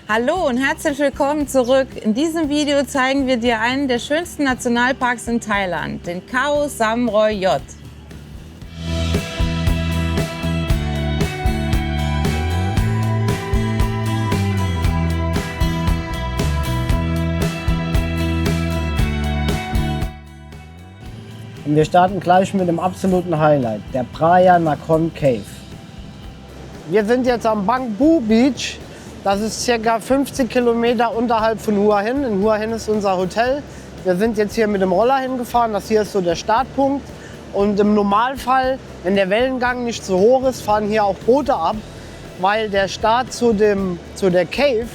Hallo und herzlich willkommen zurück. In diesem Video zeigen wir dir einen der schönsten Nationalparks in Thailand, den Khao Sam-Roi Yot. Und wir starten gleich mit dem absoluten Highlight, der Praia Nakhon Cave. Wir sind jetzt am Bang Bu Beach. Das ist ca. 50 Kilometer unterhalb von Hua Hin. In Hua Hin ist unser Hotel. Wir sind jetzt hier mit dem Roller hingefahren. Das hier ist so der Startpunkt. Und im Normalfall, wenn der Wellengang nicht so hoch ist, fahren hier auch Boote ab. Weil der Start zu der Cave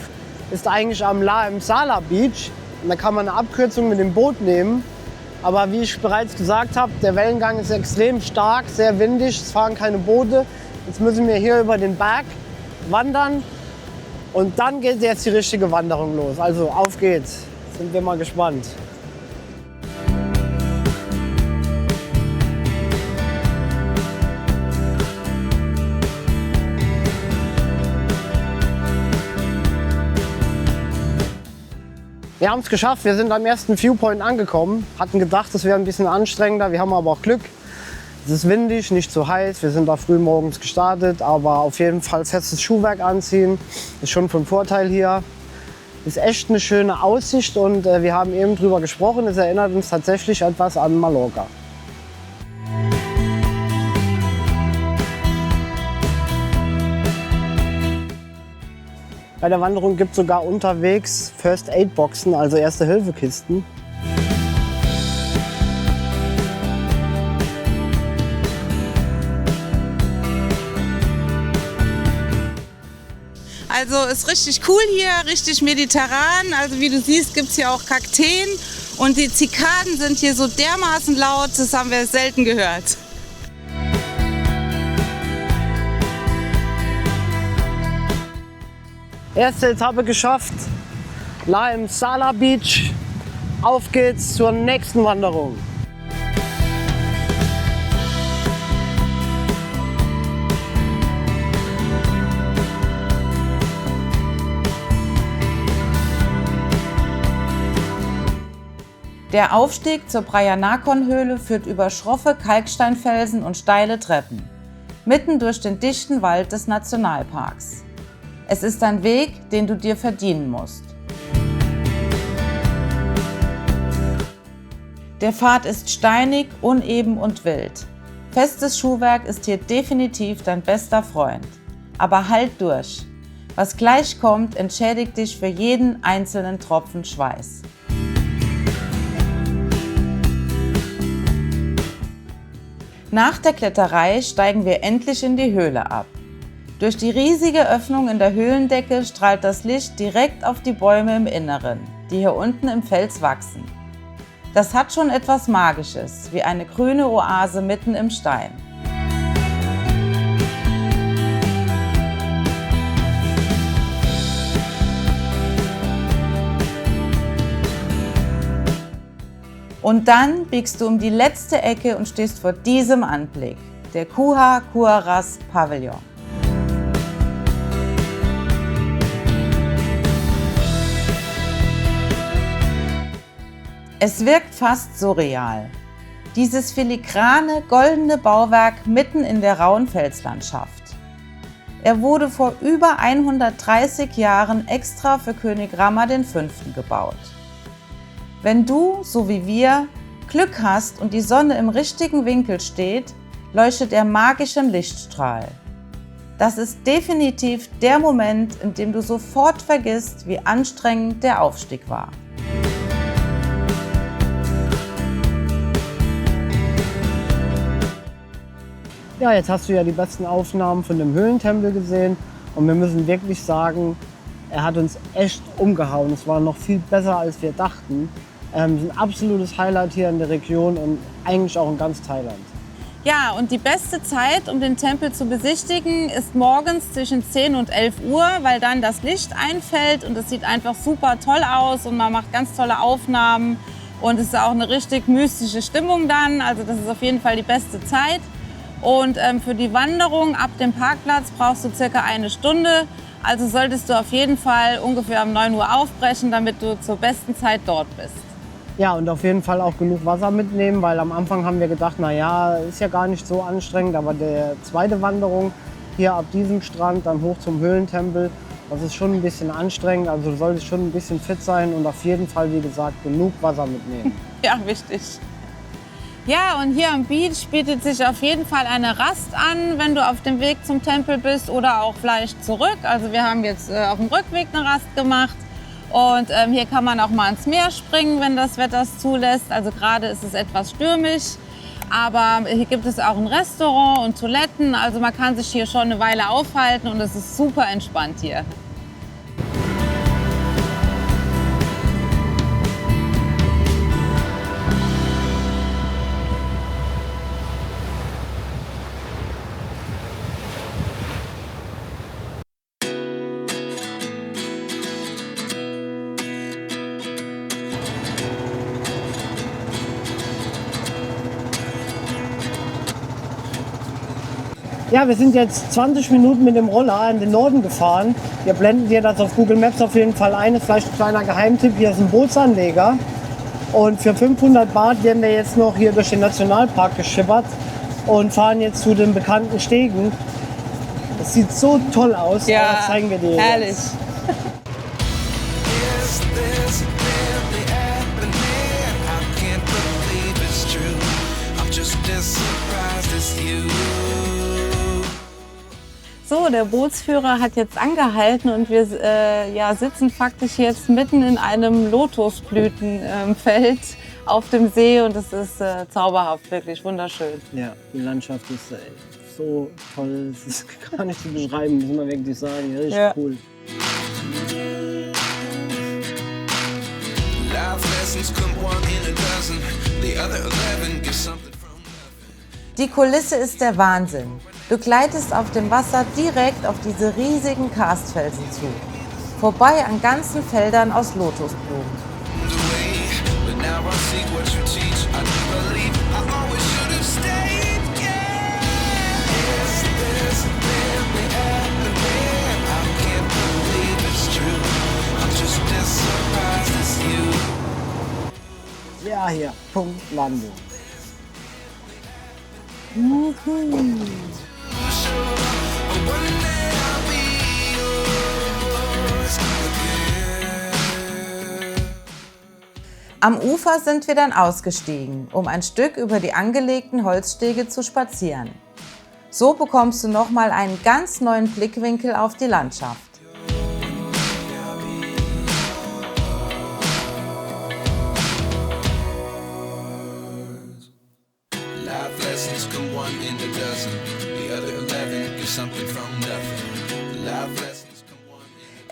ist eigentlich am Laem Sala Beach. Und da kann man eine Abkürzung mit dem Boot nehmen. Aber wie ich bereits gesagt habe, der Wellengang ist extrem stark, sehr windig. Es fahren keine Boote. Jetzt müssen wir hier über den Berg wandern. Und dann geht jetzt die richtige Wanderung los. Also auf geht's. Sind wir mal gespannt. Wir haben es geschafft. Wir sind am ersten Viewpoint angekommen. Hatten gedacht, das wäre ein bisschen anstrengender. Wir haben aber auch Glück. Es ist windig, nicht zu heiß. Wir sind da früh morgens gestartet, aber auf jeden Fall festes Schuhwerk anziehen. Ist schon von Vorteil hier. Ist echt eine schöne Aussicht und wir haben eben drüber gesprochen. Es erinnert uns tatsächlich etwas an Mallorca. Bei der Wanderung gibt es sogar unterwegs First-Aid-Boxen, also Erste-Hilfe-Kisten. Also ist richtig cool hier, richtig mediterran. Also wie du siehst, gibt es hier auch Kakteen. Und die Zikaden sind hier so dermaßen laut, das haben wir selten gehört. Erste Etappe geschafft, Laem Sala Beach. Auf geht's zur nächsten Wanderung. Der Aufstieg zur Praia Nakhon Höhle führt über schroffe Kalksteinfelsen und steile Treppen, mitten durch den dichten Wald des Nationalparks. Es ist ein Weg, den du dir verdienen musst. Der Pfad ist steinig, uneben und wild. Festes Schuhwerk ist hier definitiv dein bester Freund. Aber halt durch. Was gleich kommt, entschädigt dich für jeden einzelnen Tropfen Schweiß. Nach der Kletterei steigen wir endlich in die Höhle ab. Durch die riesige Öffnung in der Höhlendecke strahlt das Licht direkt auf die Bäume im Inneren, die hier unten im Fels wachsen. Das hat schon etwas Magisches, wie eine grüne Oase mitten im Stein. Und dann biegst du um die letzte Ecke und stehst vor diesem Anblick, der Kuha Kuaras Pavillon. Es wirkt fast surreal. Dieses filigrane, goldene Bauwerk mitten in der rauen Felslandschaft. Er wurde vor über 130 Jahren extra für König Rama V. gebaut. Wenn du, so wie wir, Glück hast und die Sonne im richtigen Winkel steht, leuchtet er magisch im Lichtstrahl. Das ist definitiv der Moment, in dem du sofort vergisst, wie anstrengend der Aufstieg war. Ja, jetzt hast du ja die besten Aufnahmen von dem Höhlentempel gesehen und wir müssen wirklich sagen, er hat uns echt umgehauen. Es war noch viel besser, als wir dachten. Es ist ein absolutes Highlight hier in der Region und eigentlich auch in ganz Thailand. Ja, und die beste Zeit, um den Tempel zu besichtigen, ist morgens zwischen 10 und 11 Uhr, weil dann das Licht einfällt und es sieht einfach super toll aus und man macht ganz tolle Aufnahmen und es ist auch eine richtig mystische Stimmung dann. Also das ist auf jeden Fall die beste Zeit. Und für die Wanderung ab dem Parkplatz brauchst du circa eine Stunde. Also solltest du auf jeden Fall ungefähr um 9 Uhr aufbrechen, damit du zur besten Zeit dort bist. Ja, und auf jeden Fall auch genug Wasser mitnehmen, weil am Anfang haben wir gedacht, naja, ist ja gar nicht so anstrengend. Aber der zweite Wanderung hier ab diesem Strand, dann hoch zum Höhlentempel, das ist schon ein bisschen anstrengend. Also du solltest schon ein bisschen fit sein und auf jeden Fall, wie gesagt, genug Wasser mitnehmen. Ja, wichtig. Ja, und hier am Beach bietet sich auf jeden Fall eine Rast an, wenn du auf dem Weg zum Tempel bist oder auch vielleicht zurück. Also wir haben jetzt auf dem Rückweg eine Rast gemacht. Und hier kann man auch mal ins Meer springen, wenn das Wetter es zulässt. Also gerade ist es etwas stürmisch. Aber hier gibt es auch ein Restaurant und Toiletten. Also man kann sich hier schon eine Weile aufhalten und es ist super entspannt hier. Ja, wir sind jetzt 20 Minuten mit dem Roller in den Norden gefahren. Wir blenden dir das auf Google Maps auf jeden Fall ein. Das ist vielleicht ein kleiner Geheimtipp. Hier ist ein Bootsanleger. Und für 500 Baht werden wir jetzt noch hier durch den Nationalpark geschippert und fahren jetzt zu den bekannten Stegen. Das sieht so toll aus. Ja, aber das zeigen wir dir herrlich. Jetzt. So, der Bootsführer hat jetzt angehalten und wir sitzen faktisch jetzt mitten in einem Lotusblütenfeld auf dem See und es ist zauberhaft, wirklich wunderschön. Ja, die Landschaft ist so toll, es ist gar nicht zu beschreiben, muss man wirklich sagen. Richtig ja. Cool. Die Kulisse ist der Wahnsinn. Du gleitest auf dem Wasser direkt auf diese riesigen Karstfelsen zu. Vorbei an ganzen Feldern aus Lotusblumen. Ja, hier, Punkt, Landung. Am Ufer sind wir dann ausgestiegen, um ein Stück über die angelegten Holzstege zu spazieren. So bekommst du nochmal einen ganz neuen Blickwinkel auf die Landschaft.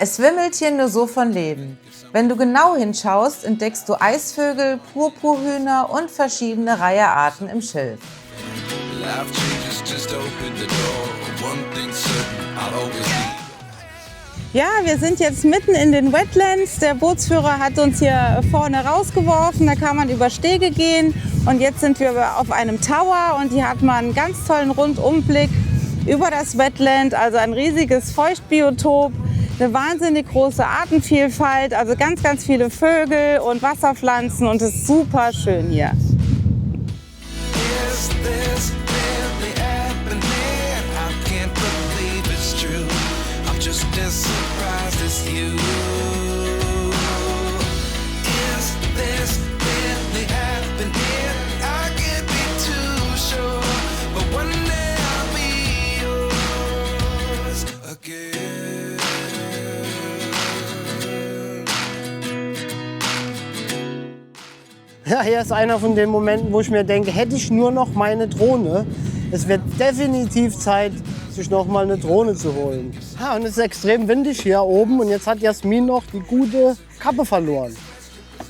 Es wimmelt hier nur so von Leben. Wenn du genau hinschaust, entdeckst du Eisvögel, Purpurhühner und verschiedene Reiherarten im Schilf. Ja, wir sind jetzt mitten in den Wetlands. Der Bootsführer hat uns hier vorne rausgeworfen, da kann man über Stege gehen. Und jetzt sind wir auf einem Tower und hier hat man einen ganz tollen Rundumblick über das Wetland, also ein riesiges Feuchtbiotop. Eine wahnsinnig große Artenvielfalt, also ganz, ganz viele Vögel und Wasserpflanzen und es ist super schön hier. Ja, hier ist einer von den Momenten, wo ich mir denke, hätte ich nur noch meine Drohne. Es wird definitiv Zeit, sich noch mal eine Drohne zu holen. Ja, und es ist extrem windig hier oben und jetzt hat Jasmin noch die gute Kappe verloren.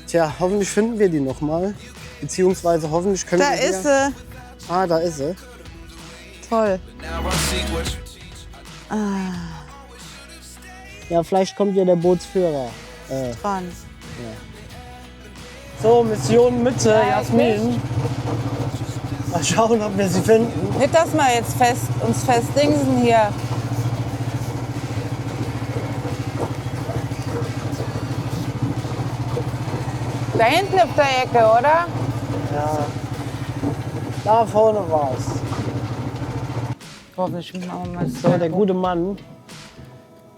Tja, hoffentlich finden wir die noch mal. Beziehungsweise hoffentlich können Da wir ist sie. Ah, da ist sie. Toll. Ja, vielleicht kommt ja der Bootsführer Dran. So, Mission Mitte, Jasmin. Mal schauen, ob wir sie finden. Nicht, dass wir jetzt uns festdingsen hier. Da hinten auf der Ecke, oder? Ja. Da vorne war's. Hoffentlich machen wir mal So, der gute Mann,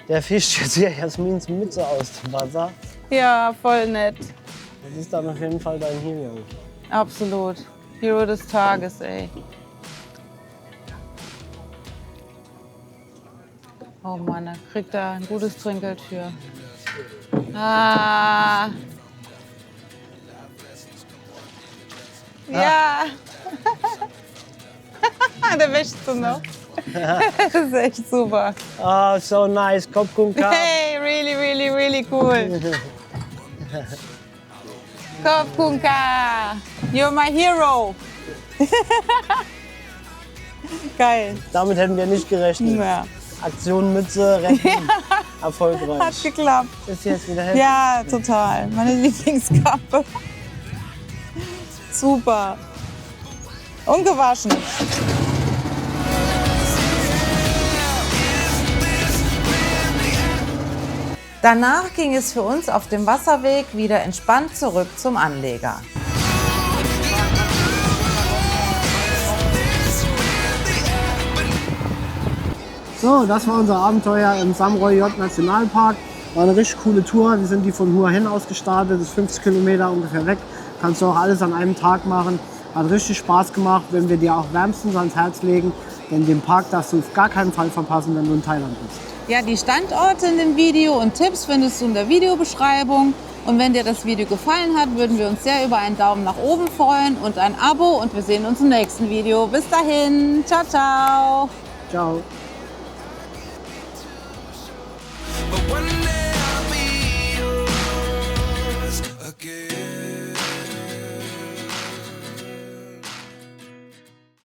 der fischt jetzt hier Jasmins Mütze aus dem Wasser. Ja, voll nett. Das ist dann auf jeden Fall dein Hero. Absolut. Hero des Tages, ey. Oh Mann, da kriegt er ein gutes Trinkgeld für. Ah. Ja. Der wäscht so noch. Das ist echt super. Ah, so nice. Kopfkunka. Hey, really, really, really cool. Kopfkunka, you're my hero. Geil. Damit hätten wir nicht gerechnet. Ja. Aktion Mütze retten. Erfolgreich. Hat geklappt. Ist jetzt wieder happy? Ja, total. Meine Lieblingskappe. Super. Ungewaschen. Danach ging es für uns auf dem Wasserweg wieder entspannt zurück zum Anleger. So, das war unser Abenteuer im Samroy Jot Nationalpark. War eine richtig coole Tour. Wir sind die von Hua Hin aus gestartet. Das ist 50 Kilometer ungefähr weg. Kannst du auch alles an einem Tag machen. Hat richtig Spaß gemacht, wenn wir dir auch wärmstens ans Herz legen. Denn den Park darfst du auf gar keinen Fall verpassen, wenn du in Thailand bist. Ja, die Standorte in dem Video und Tipps findest du in der Videobeschreibung. Und wenn dir das Video gefallen hat, würden wir uns sehr über einen Daumen nach oben freuen und ein Abo. Und wir sehen uns im nächsten Video. Bis dahin. Ciao, ciao. Ciao.